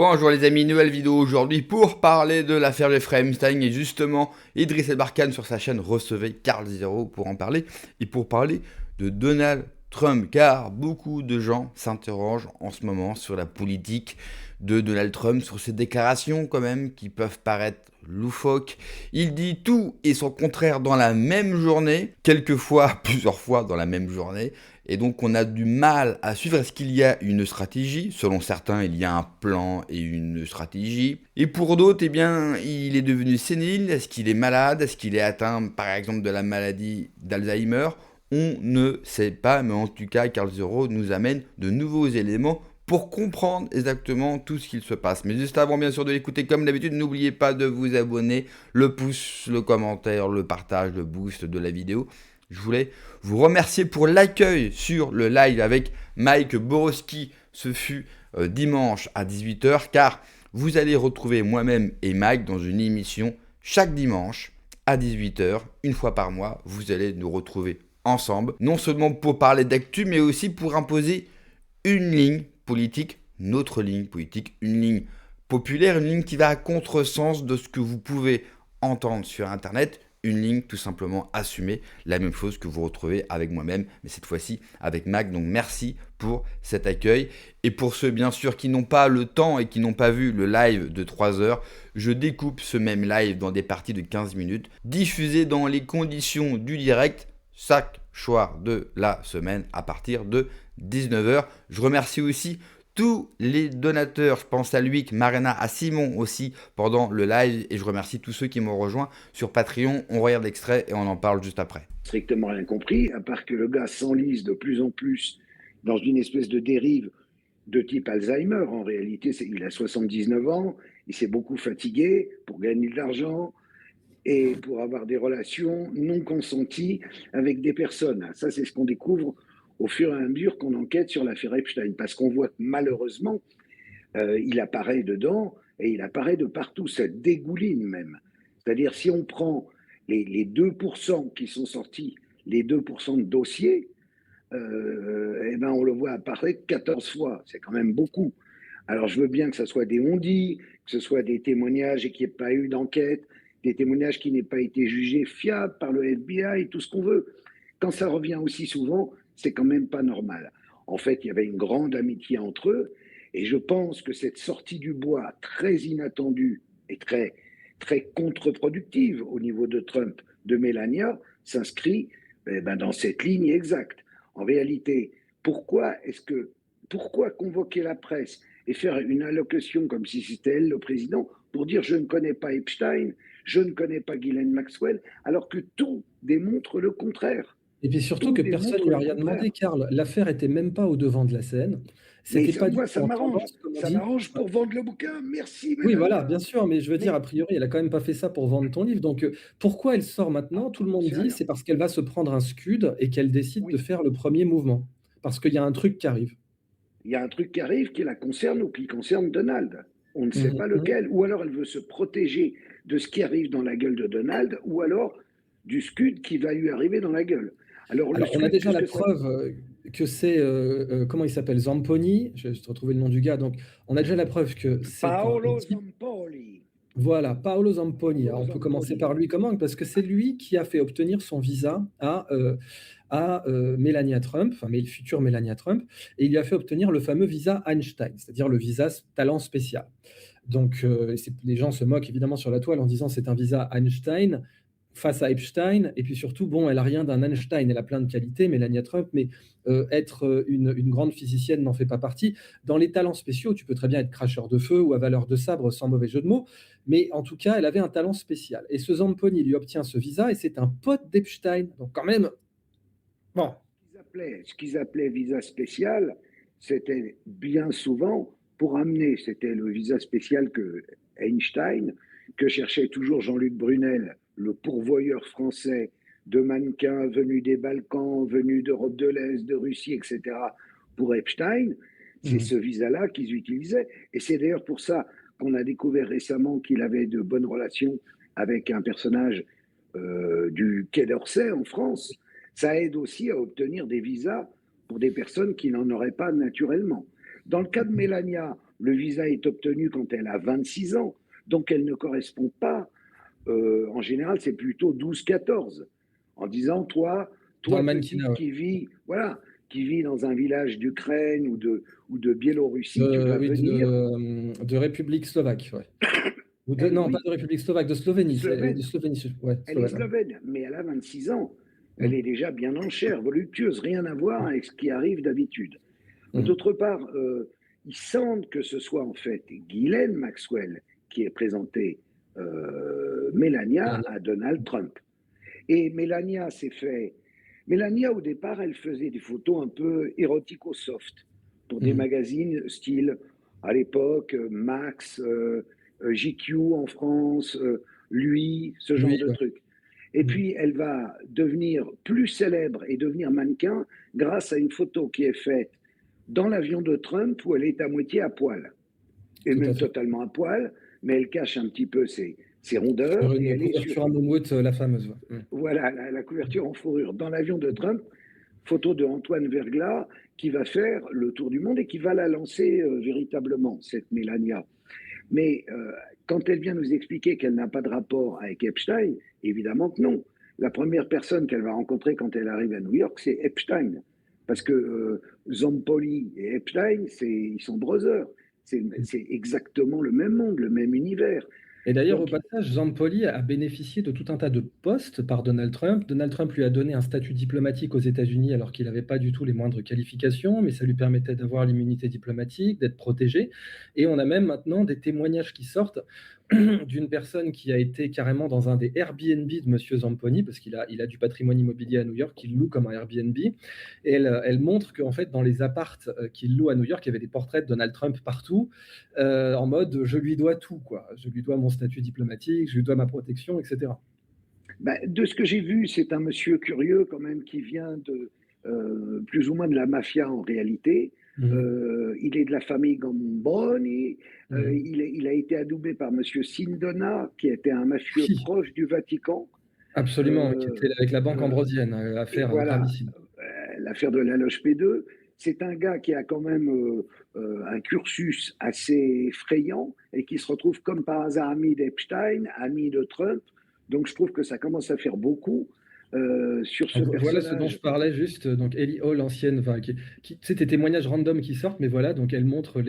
Bonjour les amis, nouvelle vidéo aujourd'hui pour parler de l'affaire Jeffrey Epstein et justement Idriss Elbarkan sur sa chaîne recevait Carl Zero pour en parler et pour parler de Donald Trump car beaucoup de gens s'interrogent en ce moment sur la politique de Donald Trump, sur ses déclarations quand même qui peuvent paraître loufoques. Il dit tout et son contraire dans la même journée, quelquefois plusieurs fois dans la même journée. Et donc on a du mal à suivre. Est-ce qu'il y a une stratégie? Selon certains, il y a un plan et une stratégie. Et pour d'autres, eh bien, il est devenu sénile. Est-ce qu'il est malade? Est-ce qu'il est atteint, par exemple, de la maladie d'Alzheimer? On ne sait pas, mais en tout cas, Carl Zero nous amène de nouveaux éléments pour comprendre exactement tout ce qu'il se passe. Mais juste avant, bien sûr, de l'écouter comme d'habitude, n'oubliez pas de vous abonner, le pouce, le commentaire, le partage, le boost de la vidéo. Je voulais vous remercier pour l'accueil sur le live avec Mike Borowski. Ce fut dimanche à 18h car vous allez retrouver moi-même et Mike dans une émission chaque dimanche à 18h, une fois par mois. Vous allez nous retrouver ensemble, non seulement pour parler d'actu, mais aussi pour imposer une ligne politique, notre ligne politique, une ligne populaire, une ligne qui va à contresens de ce que vous pouvez entendre sur Internet, une ligne tout simplement assumée, la même chose que vous retrouvez avec moi-même, mais cette fois-ci avec Mac. Donc merci pour cet accueil. Et pour ceux bien sûr qui n'ont pas le temps et qui n'ont pas vu le live de 3 heures, je découpe ce même live dans des parties de 15 minutes, diffusées dans les conditions du direct, chaque soir de la semaine à partir de 19h. Je remercie aussi tous les donateurs, je pense à Luc, Marina, à Simon aussi pendant le live et je remercie tous ceux qui m'ont rejoint sur Patreon. On regarde l'extrait et on en parle juste après. Strictement rien compris, à part que le gars s'enlise de plus en plus dans une espèce de dérive de type Alzheimer. En réalité, il a 79 ans, il s'est beaucoup fatigué pour gagner de l'argent et pour avoir des relations non consenties avec des personnes. Ça, c'est ce qu'on découvre au fur et à mesure qu'on enquête sur l'affaire Epstein, parce qu'on voit que malheureusement, il apparaît dedans et il apparaît de partout, ça dégouline même. C'est-à-dire si on prend les 2% qui sont sortis, les 2% de dossiers, eh ben on le voit apparaître 14 fois, c'est quand même beaucoup. Alors je veux bien que ce soit des on-dit, que ce soit des témoignages et qu'il n'y ait pas eu d'enquête, des témoignages qui n'aient pas été jugés fiables par le FBI, tout ce qu'on veut. Quand ça revient aussi souvent, c'est quand même pas normal. En fait, il y avait une grande amitié entre eux, et je pense que cette sortie du bois très inattendue et très contre-productive au niveau de Trump, de Melania, s'inscrit dans cette ligne exacte. En réalité, pourquoi convoquer la presse et faire une allocution comme si c'était elle le président pour dire je ne connais pas Epstein, je ne connais pas Ghislaine Maxwell, alors que tout démontre le contraire. Et puis surtout Tout que personne ne démontre lui a le rien demandé, contraire. Karl. L'affaire était même pas au devant de la scène. Mais C'était pas du moi, tout ça en m'arrange. tendance, comme on Ça dit. m'arrange pour vendre le bouquin. Merci, Oui, voilà, bien Mélania. sûr, mais je veux dire, a Mais priori, elle a quand même pas fait ça pour vendre ton livre. Donc, pourquoi elle sort maintenant? Tout le j'en monde sais dit, rien. c'est parce qu'elle va se prendre un scud et qu'elle décide de Oui, faire le premier mouvement. Parce qu'il y a un truc qui arrive. il y a un truc qui arrive qui la concerne ou qui concerne Donald. On ne sait Mhm, pas mhm. lequel. Ou alors elle veut se protéger de ce qui arrive dans la gueule de Donald, ou alors du scud qui va lui arriver dans la gueule. Alors le Alors, on a scud, déjà qu'est-ce la que ça... preuve que c'est, comment il s'appelle? Zamponi. Je vais te retrouver le nom du gars. Donc, on a déjà la preuve que c'est un Paolo type. Zampoli. Voilà, Paolo Zamponi. Alors, Paolo on peut commencer Zamponi. par lui. Comment? Parce que c'est lui qui a fait obtenir son visa à Melania Trump, enfin, mais le futur Melania Trump, et il lui a fait obtenir le fameux visa Einstein, c'est-à-dire le visa talent spécial. Donc, les gens se moquent évidemment sur la toile en disant c'est un visa Einstein face à Epstein, et puis surtout, bon, elle a rien d'un Einstein, elle a plein de qualités, Melania Trump, mais être une grande physicienne n'en fait pas partie. Dans les talents spéciaux, tu peux très bien être cracheur de feu ou avaleur de sabre, sans mauvais jeu de mots, mais en tout cas, elle avait un talent spécial. Et ce Zamponi lui obtient ce visa, et c'est un pote d'Epstein. Donc quand même, bon, Ce qu'ils appelaient visa spécial, c'était bien souvent pour amener, c'était le visa spécial que Einstein, que cherchait toujours Jean-Luc Brunel, le pourvoyeur français de mannequins venus des Balkans, venus d'Europe de l'Est, de Russie, etc., pour Epstein. C'est ce mhm. visa-là qu'ils utilisaient. Et c'est d'ailleurs pour ça qu'on a découvert récemment qu'il avait de bonnes relations avec un personnage du Quai d'Orsay en France. Ça aide aussi à obtenir des visas pour des personnes qui n'en auraient pas naturellement. Dans le cas de Mélania, Le visa est obtenu quand elle a 26 ans, donc elle ne correspond pas. En général, c'est plutôt 12-14. En disant, Dans le toi mannequinat, petite ouais. qui vit, voilà, qui vit dans un village d'Ukraine ou de Biélorussie, tu vas Oui, venir de République slovaque, ouais. Non, pas oui, de République slovaque, de Slovénie. De slovène. Slovénie, ouais, Elle est Slovène. slovène, mais elle a 26 ans. Elle Mm, est déjà bien en chair, voluptueuse, rien à voir mm, avec ce qui arrive d'habitude. mm, D'autre part, il semble que ce soit en fait Ghislaine Maxwell qui ait présenté Melania Mélanie. à Donald Trump. Et Melania s'est fait. Melania, au départ, elle faisait des photos un peu érotico-soft pour des Mm. magazines style, à l'époque, Max, GQ en France, Lui, ce genre Lui, de ouais. trucs. Et Mm. puis, elle va devenir plus célèbre et devenir mannequin grâce à une photo qui est faite dans l'avion de Trump où elle est à moitié à poil, et Tout à même fait. totalement à poil, mais elle cache un petit peu ses rondeurs Sur et une elle est sur, couverture en moumoute, la fameuse, ouais. Mm. voilà, la couverture en fourrure dans l'avion de Trump, photo de Antoine Verglas qui va faire le tour du monde et qui va la lancer véritablement, cette Melania. Mais quand elle vient nous expliquer qu'elle n'a pas de rapport avec Epstein, évidemment que non. La première personne qu'elle va rencontrer quand elle arrive à New York, c'est Epstein. Parce que Zampoli et Epstein, ils sont brothers. C'est exactement le même monde, le même univers. Et d'ailleurs, au Donc, passage, Zampoli a bénéficié de tout un tas de postes par Donald Trump. Donald Trump lui a donné un statut diplomatique aux États-Unis alors qu'il n'avait pas du tout les moindres qualifications, mais ça lui permettait d'avoir l'immunité diplomatique, d'être protégé. Et on a même maintenant des témoignages qui sortent d'une personne qui a été carrément dans un des Airbnb de Monsieur Zamponi, parce il a du patrimoine immobilier à New York, qu'il loue comme un Airbnb. Et elle montre qu'en fait, dans les appartes qu'il loue à New York, il y avait des portraits de Donald Trump partout, en mode je lui dois tout, quoi. Je lui dois mon statut diplomatique, je lui dois ma protection, etc. bah, de ce que j'ai vu, c'est un monsieur curieux quand même qui vient de plus ou moins de la mafia en réalité. Mhm. Il est de la famille Gamboni. Mhm. Il a été adoubé par monsieur Sindona, qui était un mafieux Oui, proche du Vatican. absolument, qui Euh, était avec la banque euh, ambrosienne, et affaire voilà, gravissime. l'affaire de la loge P2. C'est un gars qui a quand même un cursus assez effrayant et qui se retrouve comme par hasard ami d'Epstein, ami de Trump. Donc je trouve que ça commence à faire beaucoup sur ce Voilà ce dont je personnage. parlais juste. Donc Ellie Hall, ancienne, enfin, tu sais, des témoignages random qui sortent, mais voilà, donc elle montre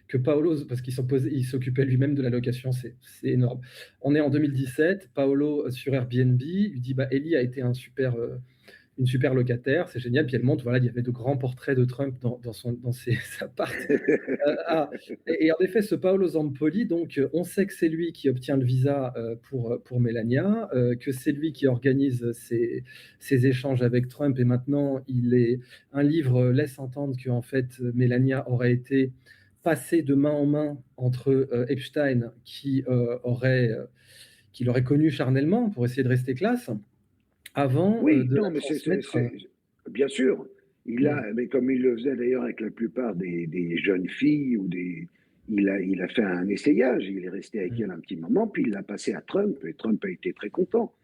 que Paolo, parce il s'occupait lui-même de la location, c'est énorme. On est en 2017, Paolo sur Airbnb, lui dit bah Ellie a été une super locataire, c'est génial. Puis elle montre, voilà, il y avait de grands portraits de Trump dans ses appartes. Ah, et en effet, ce Paolo Zampoli, donc, on sait que c'est lui qui obtient le visa pour Melania, que c'est lui qui organise ses échanges avec Trump, et maintenant, un livre laisse entendre que en fait, Melania aurait été passée de main en main entre Epstein, qui l'aurait connu charnellement pour essayer de rester classe, avant Oui, de la non, mais transmettre. bien sûr. Mais comme il le faisait d'ailleurs avec la plupart des jeunes filles il a fait un essayage. Il est resté avec elle un petit moment, puis il l'a passé à Trump, et Trump a été très content.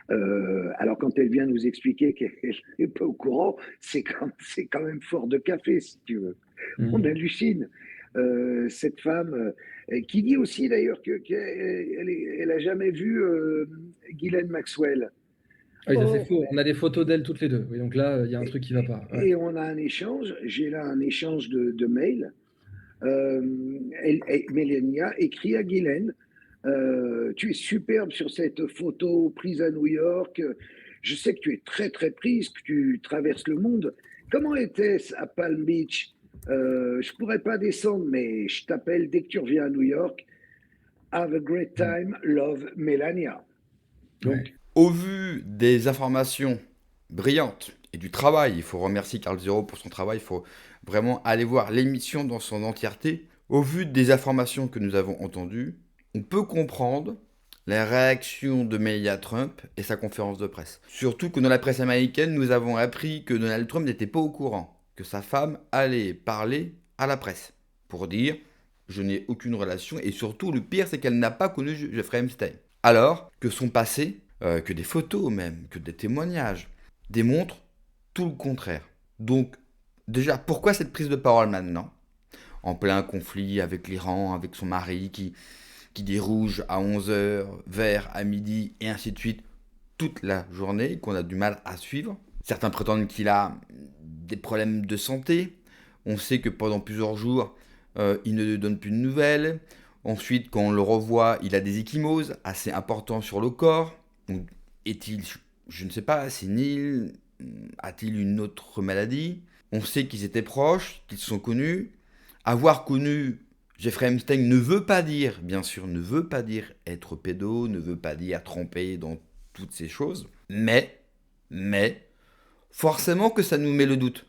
Alors quand elle vient nous expliquer qu'elle n'est pas au courant, c'est quand même fort de café, si tu veux. On Mm. hallucine. Cette femme qui dit aussi d'ailleurs elle a jamais vu Ghislaine Maxwell. Ah oui, ça c'est Or, faux. On a des photos d'elles toutes les deux. Oui, donc là, il y a un et, truc qui va pas. Ouais. et on a un échange, j'ai là un échange de mails. Mélania écrit à Guylaine, tu es superbe sur cette photo prise à New York. Je sais que tu es très très prise, que tu traverses le monde. Comment était-ce à Palm Beach? Je pourrais pas descendre, mais je t'appelle dès que tu reviens à New York. Have a great Mm. time, love Melania. Ouais. Donc, Au vu des informations brillantes et du travail, il faut remercier Carl Zero pour son travail, il faut vraiment aller voir l'émission dans son entièreté. Au vu des informations que nous avons entendues, on peut comprendre la réaction de Melania Trump et sa conférence de presse. Surtout que dans la presse américaine, nous avons appris que Donald Trump n'était pas au courant, que sa femme allait parler à la presse pour dire je n'ai aucune relation, et surtout le pire c'est qu'elle n'a pas connu Jeffrey Epstein. Alors que son passé, que des photos même, que des témoignages, démontrent tout le contraire. Donc déjà, pourquoi cette prise de parole maintenant? en plein conflit avec l'Iran, avec son mari qui dit rouge à 11 heures, vert à midi, et ainsi de suite, toute la journée, qu'on a du mal à suivre. Certains prétendent qu'il a des problèmes de santé. On sait que pendant plusieurs jours, il ne donne plus de nouvelles. Ensuite, quand on le revoit, il a des ecchymoses assez importants sur le corps. Donc, est-il, je ne sais pas, sénile? A-t-il une autre maladie? On sait qu'ils étaient proches, qu'ils se sont connus. Avoir connu Jeffrey Epstein ne veut pas dire, bien sûr, ne veut pas dire être pédo, ne veut pas dire tremper dans toutes ces choses. Mais, forcément que ça nous met le doute.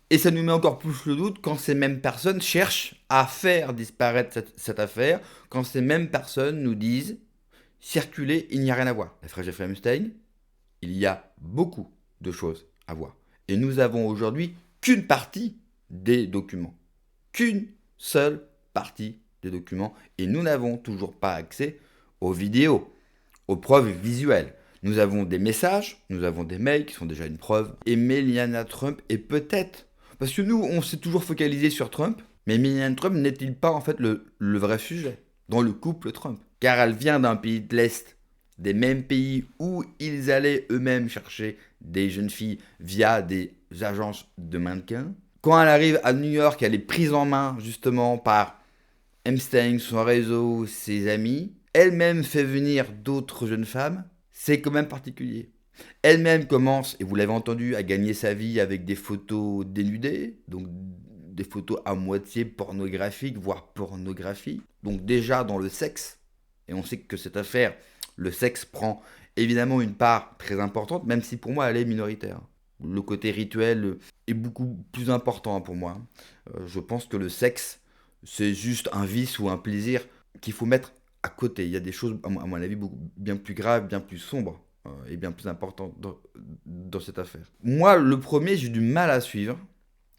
Et ça nous met encore plus le doute quand ces mêmes personnes cherchent à faire disparaître cette affaire, quand ces mêmes personnes nous disent circuler, il n'y a rien à voir. L'affaire Jeffrey Epstein, il y a beaucoup de choses à voir. Et nous avons aujourd'hui qu'une partie des documents. Qu'une seule partie des documents. Et nous n'avons toujours pas accès aux vidéos, aux preuves visuelles. Nous avons des messages, nous avons des mails qui sont déjà une preuve. Et Melania Trump est peut-être... Parce que nous, on s'est toujours focalisé sur Trump, mais Melania Trump n'est-il pas en fait le vrai sujet dans le couple Trump? Car elle vient d'un pays de l'Est, des mêmes pays où ils allaient eux-mêmes chercher des jeunes filles via des agences de mannequins. Quand elle arrive à New York, elle est prise en main justement par Epstein, son réseau, ses amis. Elle-même fait venir d'autres jeunes femmes. C'est quand même particulier. Elle-même commence, et vous l'avez entendu, à gagner sa vie avec des photos dénudées, donc des photos à moitié pornographiques, voire pornographie. Donc déjà dans le sexe, et on sait que cette affaire, le sexe prend évidemment une part très importante, même si pour moi elle est minoritaire. Le côté rituel est beaucoup plus important pour moi. Je pense que le sexe, c'est juste un vice ou un plaisir qu'il faut mettre à côté. Il y a des choses, à mon avis, bien plus graves, bien plus sombres et bien plus importantes dans cette affaire. Moi, le premier, j'ai du mal à suivre.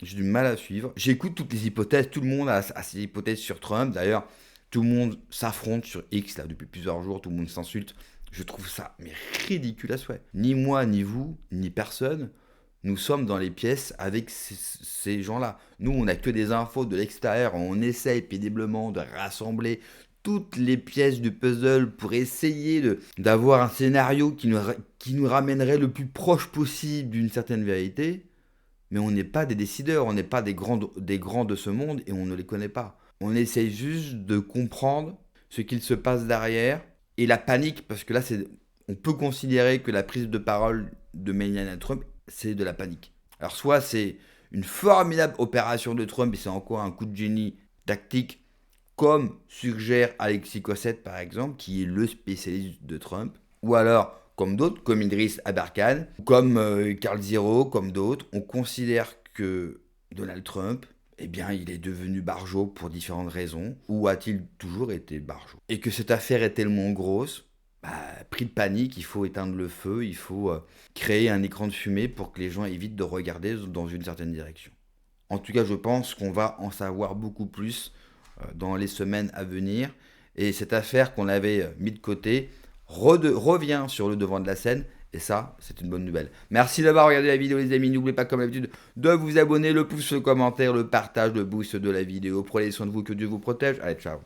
J'écoute toutes les hypothèses. Tout le monde a ses hypothèses sur Trump. D'ailleurs, tout le monde s'affronte sur X là, depuis plusieurs jours. Tout le monde s'insulte. Je trouve ça mais ridicule à souhait. Ni moi, ni vous, ni personne, nous sommes dans les pièces avec ces gens-là. Nous, on n'a que des infos de l'extérieur. On essaye péniblement de rassembler toutes les pièces du puzzle pour essayer d'avoir un scénario qui nous ramènerait le plus proche possible d'une certaine vérité. Mais on n'est pas des décideurs, on n'est pas des grands de ce monde et on ne les connaît pas. On essaye juste de comprendre ce qu'il se passe derrière et la panique, parce que là, on peut considérer que la prise de parole de Melania Trump, c'est de la panique. Alors soit c'est une formidable opération de Trump et c'est encore un coup de génie tactique, comme suggère Alexis Cossette par exemple, qui est le spécialiste de Trump, ou alors comme d'autres, comme Idriss Aberkan, comme Carl Zero, comme d'autres, on considère que Donald Trump, eh bien, il est devenu barjot pour différentes raisons, ou a-t-il toujours été barjot? Et que cette affaire est tellement grosse, pris de panique, il faut éteindre le feu, il faut créer un écran de fumée pour que les gens évitent de regarder dans une certaine direction. En tout cas, je pense qu'on va en savoir beaucoup plus dans les semaines à venir, et cette affaire qu'on avait mis de côté revient sur le devant de la scène, et ça, c'est une bonne nouvelle. Merci d'avoir regardé la vidéo les amis, n'oubliez pas comme d'habitude de vous abonner, le pouce, le commentaire, le partage, le boost de la vidéo. Prenez soin de vous, que Dieu vous protège, allez ciao.